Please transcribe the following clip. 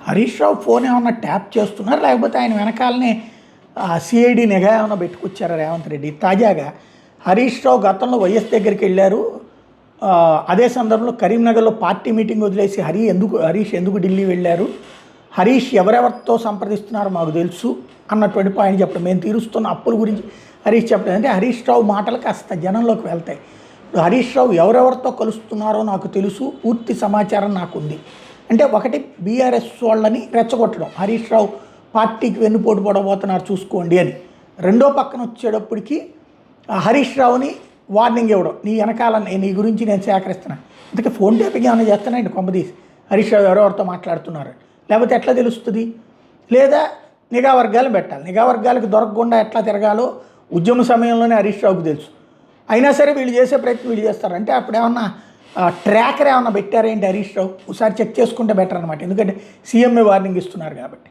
Harish Rao phone ఏమన్నా tap చేస్తున్నారు, లేకపోతే ఆయన వెనకాలనే సిఐడి నిఘా ఏమైనా పెట్టుకొచ్చారా రేవంత్ రెడ్డి? తాజాగా హరీష్ రావు గతంలో వైఎస్ దగ్గరికి వెళ్ళారు. అదే సందర్భంలో కరీంనగర్లో పార్టీ మీటింగ్ వదిలేసి హరీష్ ఎందుకు ఢిల్లీ వెళ్ళారు, హరీష్ ఎవరెవరితో సంప్రదిస్తున్నారో మాకు తెలుసు అన్నటువంటి పాయింట్ చెప్పడం, మేము తీరుస్తున్న అప్పుల గురించి హరీష్ చెప్పలేదు. అంటే హరీష్ రావు మాటలు కాస్త జనంలోకి వెళ్తాయి. హరీష్ రావు ఎవరెవరితో కలుస్తున్నారో నాకు తెలుసు, పూర్తి సమాచారం నాకు ఉంది అంటే, ఒకటి బీఆర్ఎస్ వాళ్ళని రెచ్చగొట్టడం, హరీష్ రావు పార్టీకి వెన్నుపోటు పడబోతున్నారు చూసుకోండి అని. రెండో పక్కన వచ్చేటప్పటికి హరీష్ రావుని వార్నింగ్ ఇవ్వడం, నీ వెనకాల నీ గురించి నేను సేకరిస్తున్నాను. అందుకే ఫోన్ ట్యాపింగ్ ఏమైనా చేస్తానండి కొంపదీసి హరీష్ రావు ఎవరెవరితో మాట్లాడుతున్నారు, లేకపోతే ఎట్లా తెలుస్తుంది? లేదా నిఘా వర్గాలు పెట్టాలి, నిఘా వర్గాలకు దొరకకుండా ఎట్లా తిరగాలో ఉద్యమ సమయంలోనే హరీష్ రావుకు తెలుసు. అయినా సరే వీళ్ళు చేసే ప్రయత్నం వీళ్ళు చేస్తారు. అంటే అప్పుడు ఏమన్నా ట్రాకర్ ఏమన్నా పెట్టారేంటి హరీష్ రావు? ఒకసారి చెక్ చేసుకుంటే బెటర్ అనమాట, ఎందుకంటే సీఎంఏ వార్నింగ్ ఇస్తున్నారు కాబట్టి.